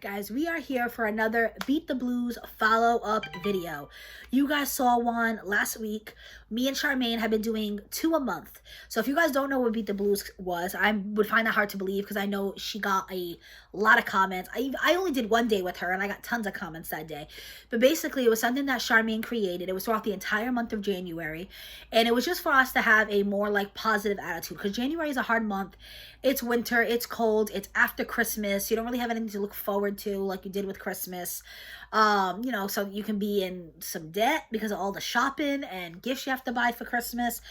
Guys, we are here for another Beat the Blues follow-up video. You guys saw one last week. Me and Sharmaine have been doing 2 a month. So if you guys don't know what Beat the Blues was, I would find that hard to believe because I know she got a lot of comments. I only did 1 day with her and I got tons of comments that day. But basically it was something that Sharmaine created. It was throughout the entire month of January. And it was just for us to have a more like positive attitude because January is a hard month. It's winter, it's cold, it's after Christmas. You don't really have anything to look forward to like you did with Christmas. So you can be in some debt because of all the shopping and gifts you have to buy for Christmas.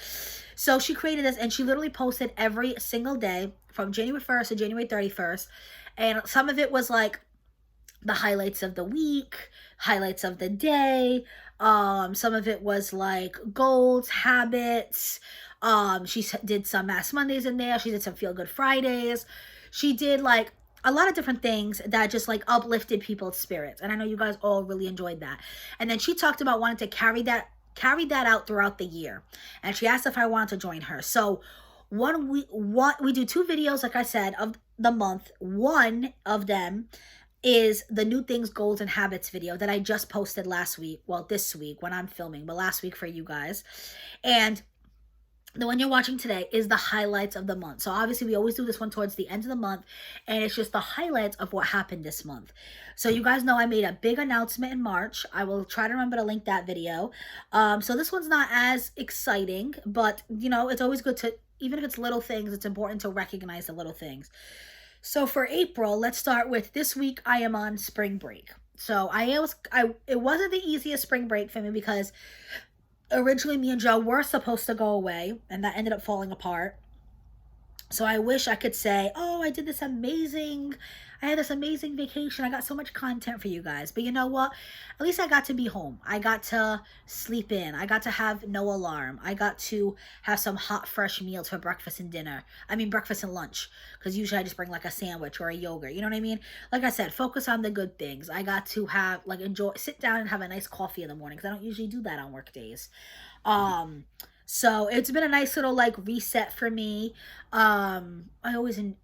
So she created this and she literally posted every single day from January 1st to January 31st. And some of it was like the highlights of the week, highlights of the day. Some of it was like goals, habits. She did some Mass Mondays in there. She did some Feel Good Fridays. She did like a lot of different things that just like uplifted people's spirits. And I know you guys all really enjoyed that. And then she talked about wanting to carry that out throughout the year. And she asked if I wanted to join her. So we do 2 videos, like I said, of the month. One of them is the new things, goals, and habits video that I just posted last week. Well, this week when I'm filming, but last week for you guys. And the one you're watching today is the highlights of the month. So obviously we always do this one towards the end of the month, and it's just the highlights of what happened this month. So you guys know I made a big announcement in March. I will try to remember to link that video. So this one's not as exciting, but you know, it's always good to, even if it's little things, it's important to recognize the little things. So for April, let's start with this week. I am on spring break. So it wasn't the easiest spring break for me because originally me and Joe were supposed to go away and that ended up falling apart. So I wish I could say, oh, I had this amazing vacation. I got so much content for you guys. But you know what? At least I got to be home. I got to sleep in. I got to have no alarm. I got to have some hot, fresh meals for breakfast and dinner. I mean, breakfast and lunch. Because usually I just bring like a sandwich or a yogurt. You know what I mean? Like I said, focus on the good things. I got to have, like, sit down and have a nice coffee in the morning. Because I don't usually do that on work days. So it's been a nice little like reset for me. I always want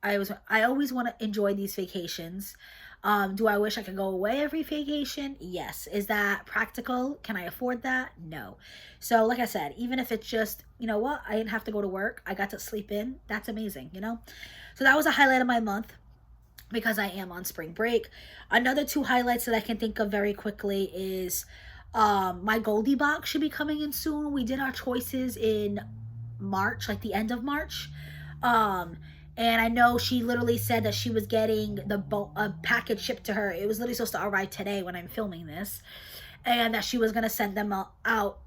to enjoy these vacations. Do I wish I could go away every vacation? Yes. Is that practical? Can I afford that? No. So like I said, even if it's just, you know what, I didn't have to go to work, I got to sleep in, that's amazing, you know? So that was a highlight of my month because I am on spring break. Another 2 highlights that I can think of very quickly is my Goldie box should be coming in soon. We did our choices in March, like the end of March. And I know she literally said that she was getting a package shipped to her. It was literally supposed to arrive today when I'm filming this. And that she was going to send them out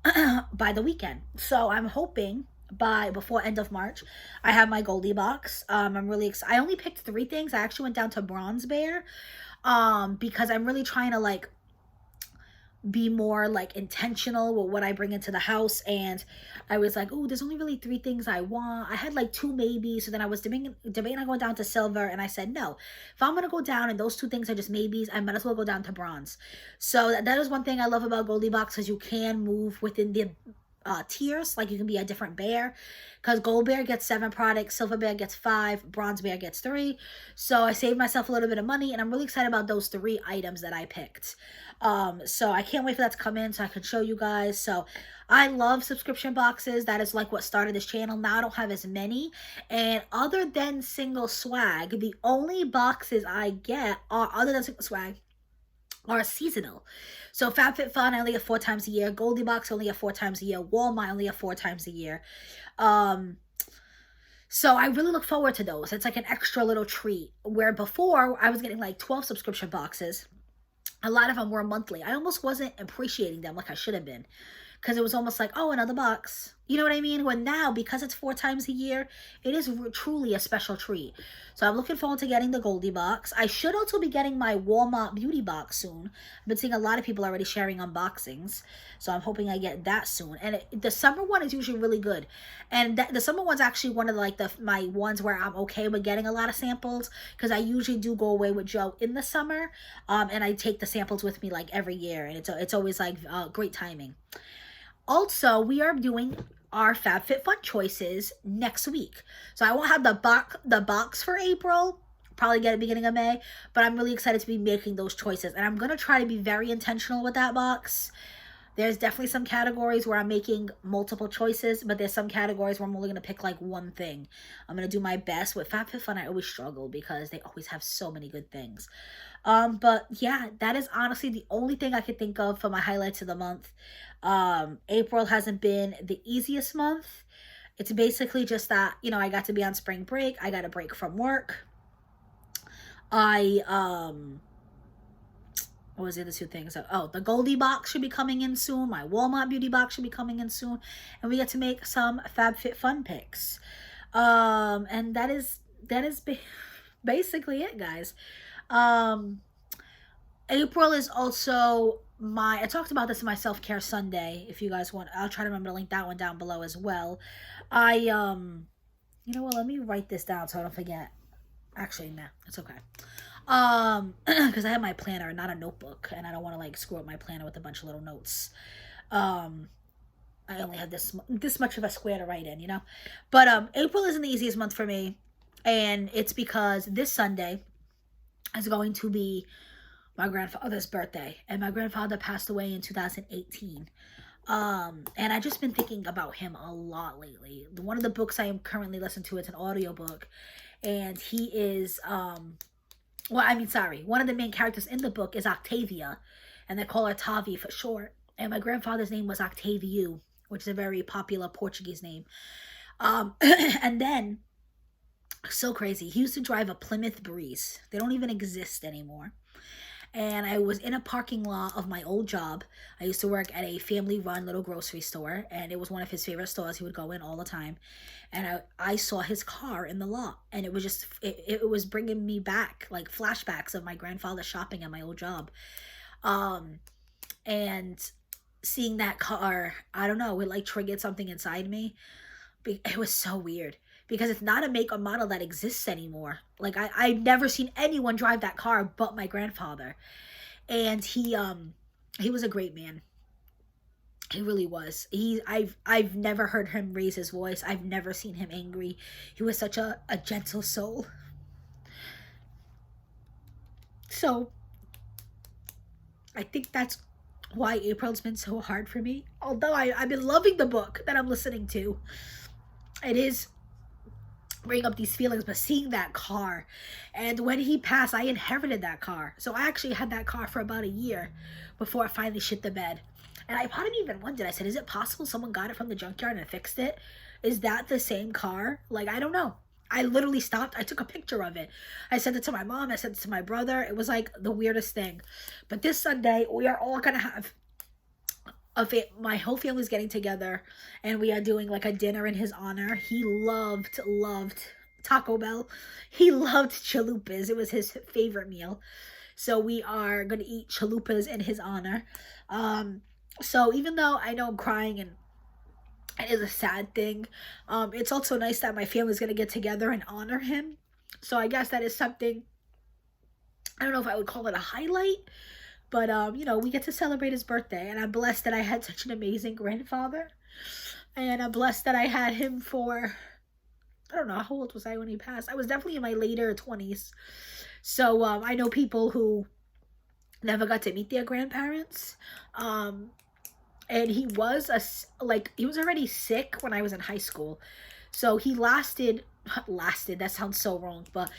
by the weekend. So I'm hoping before end of March, I have my Goldie box. I'm really excited. I only picked 3 things. I actually went down to Bronze Bear because I'm really trying to like be more like intentional with what I bring into the house. And I was like, oh, there's only really 3 things I want. I had like 2 maybes. So then I was debating on going down to silver. And I said, no, if I'm going to go down and those 2 things are just maybes, I might as well go down to bronze. So that is one thing I love about Goldie Box, is you can move within the tiers. Like you can be a different bear, because Gold Bear gets 7 products, Silver Bear gets 5, Bronze Bear gets 3. So I saved myself a little bit of money, and I'm really excited about those 3 items that I picked. So I can't wait for that to come in so I can show you guys. So I love subscription boxes. That is like what started this channel. Now I don't have as many, and other than single swag, the only boxes I get are, other than single swag, are seasonal. So FabFitFun I only get 4 times a year. Goldie Box only get 4 times a year. Walmart only get 4 times a year. So I really look forward to those. It's like an extra little treat. Where before I was getting like 12 subscription boxes. A lot of them were monthly. I almost wasn't appreciating them like I should have been, because it was almost like, oh, another box. You know what I mean? When now, because it's 4 times a year, it is truly a special treat. So I'm looking forward to getting the Goldie box. I should also be getting my Walmart beauty box soon. I've been seeing a lot of people already sharing unboxings. So I'm hoping I get that soon. And the summer one is usually really good. And the summer one's actually one of my ones where I'm okay with getting a lot of samples, because I usually do go away with Joe in the summer. And I take the samples with me like every year. And it's always like great timing. Also, we are doing our FabFitFun choices next week. So I won't have the box for April probably get at the beginning of May, but I'm really excited to be making those choices. And I'm going to try to be very intentional with that box. There's definitely some categories where I'm making multiple choices, but there's some categories where I'm only going to pick like one thing. I'm going to do my best. With FabFitFun, I always struggle because they always have so many good things. But yeah, that is honestly the only thing I could think of for my highlights of the month. April hasn't been the easiest month. It's basically just that, you know, I got to be on spring break. I got a break from work. What was the other two things? Oh, the Goldie box should be coming in soon. My Walmart beauty box should be coming in soon. And we get to make some FabFitFun picks. And that is basically it, guys. April is also I talked about this in my self-care Sunday. If you guys want, I'll try to remember to link that one down below as well. You know what, let me write this down so I don't forget. Actually, nah, it's okay. Because I have my planner, not a notebook, and I don't want to like screw up my planner with a bunch of little notes. I only have this much of a square to write in, you know. But April isn't the easiest month for me, and it's because this Sunday is going to be my grandfather's birthday, and my grandfather passed away in 2018. And I've just been thinking about him a lot lately. One of the books I am currently listening to, it's an audiobook, and he is one of the main characters in the book is Octavia, and they call her Tavi for short. And my grandfather's name was Octavio, which is a very popular Portuguese name. And then, so crazy, he used to drive a Plymouth Breeze. They don't even exist anymore. And I was in a parking lot of my old job. I used to work at a family-run little grocery store, and it was one of his favorite stores. He would go in all the time. And I saw his car in the lot, and it was just, it was bringing me back, like flashbacks of my grandfather shopping at my old job. And seeing that car, I don't know, it like triggered something inside me. It was so weird. Because it's not a make or model that exists anymore. Like, I've never seen anyone drive that car but my grandfather. And he was a great man. He really was. I've never heard him raise his voice. I've never seen him angry. He was such a gentle soul. So, I think that's why April's been so hard for me. Although I've been loving the book that I'm listening to. It is bring up these feelings, but seeing that car, and when he passed, I inherited that car. So I actually had that car for about a year before I finally shit the bed. And I part of me even wondered, I said, is it possible someone got it from the junkyard and fixed it? Is that the same car? Like, I don't know. I literally stopped. I took a picture of it. I sent it to my mom. I sent it to my brother. It was like the weirdest thing. But this Sunday, we are all going to have my whole family's getting together, and we are doing like a dinner in his honor. He loved Taco Bell. He loved chalupas. It was his favorite meal. So we are going to eat chalupas in his honor. So even though I know I'm crying and it is a sad thing, it's also nice that my family's going to get together and honor him. So I guess that is something, I don't know if I would call it a highlight, but, you know, we get to celebrate his birthday, and I'm blessed that I had such an amazing grandfather, and I'm blessed that I had him for, I don't know, how old was I when he passed? I was definitely in my later 20s, so, I know people who never got to meet their grandparents, and he was, he was already sick when I was in high school, so he lasted, that sounds so wrong, but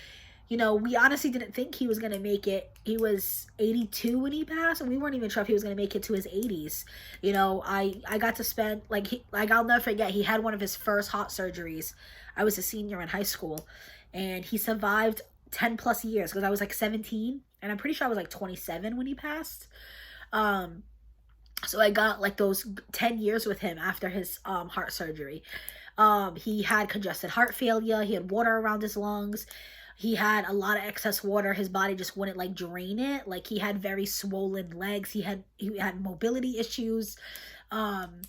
you know, we honestly didn't think he was going to make it. He was 82 when he passed, and we weren't even sure if he was going to make it to his 80s. You know, I got to spend, I'll never forget, he had one of his first heart surgeries. I was a senior in high school, and he survived 10 plus years, because I was like 17, and I'm pretty sure I was like 27 when he passed. So I got like those 10 years with him after his heart surgery. He had congested heart failure. He had water around his lungs. He had a lot of excess water. His body just wouldn't like drain it. Like, he had very swollen legs. He had mobility issues. I'm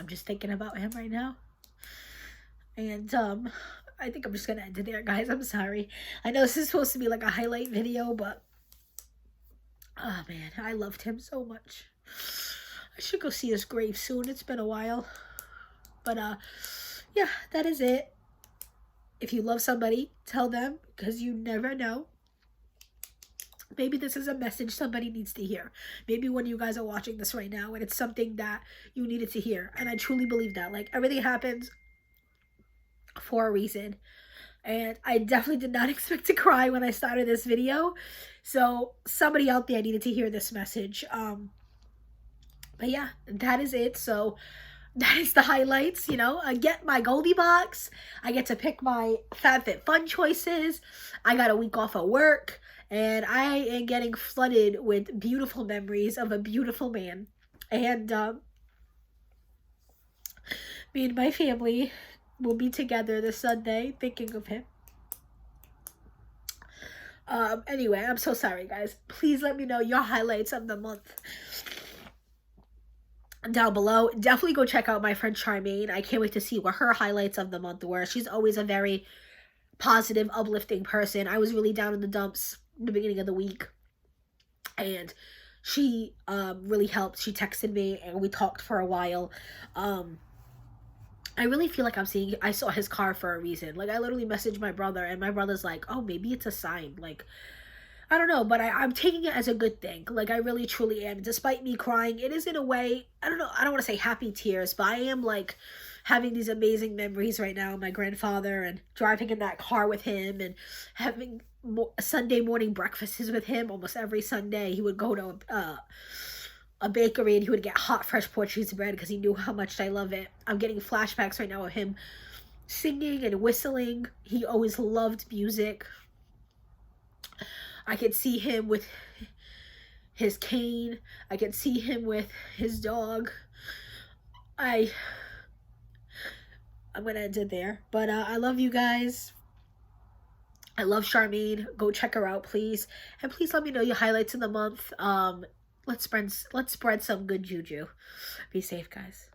just thinking about him right now. And I think I'm just gonna end it there, guys. I'm sorry. I know this is supposed to be like a highlight video, but oh man, I loved him so much. I should go see his grave soon. It's been a while. But yeah, that is it. If you love somebody, tell them, because you never know. Maybe this is a message somebody needs to hear. Maybe one of you guys are watching this right now and it's something that you needed to hear. And I truly believe that. Like, everything happens for a reason. And I definitely did not expect to cry when I started this video. So somebody out there needed to hear this message. But yeah, that is it. So that is the highlights. You know, I get my Goldie box. I get to pick my FabFitFun choices. I got a week off of work. And I am getting flooded with beautiful memories of a beautiful man. And me and my family will be together this Sunday thinking of him. Anyway, I'm so sorry, guys. Please let me know your highlights of the month down below. Definitely go check out my friend Sharmaine. I can't wait to see what her highlights of the month were. She's always a very positive, uplifting person. I was really down in the dumps in the beginning of the week, and she really helped. She texted me and we talked for a while. I really feel like I saw his car for a reason. Like, I literally messaged my brother and my brother's like, oh, maybe it's a sign. Like, I don't know, but I'm taking it as a good thing. Like, I really truly am. Despite me crying, it is in a way, I don't know, I don't want to say happy tears, but I am like having these amazing memories right now. My grandfather, and driving in that car with him, and having Sunday morning breakfasts with him almost every Sunday. He would go to a bakery and he would get hot, fresh Portuguese bread because he knew how much I love it. I'm getting flashbacks right now of him singing and whistling. He always loved music. I could see him with his cane. I could see him with his dog. I'm gonna end it there. But I love you guys. I love Sharmaine. Go check her out, please. And please let me know your highlights of the month. Let's spread some good juju. Be safe, guys.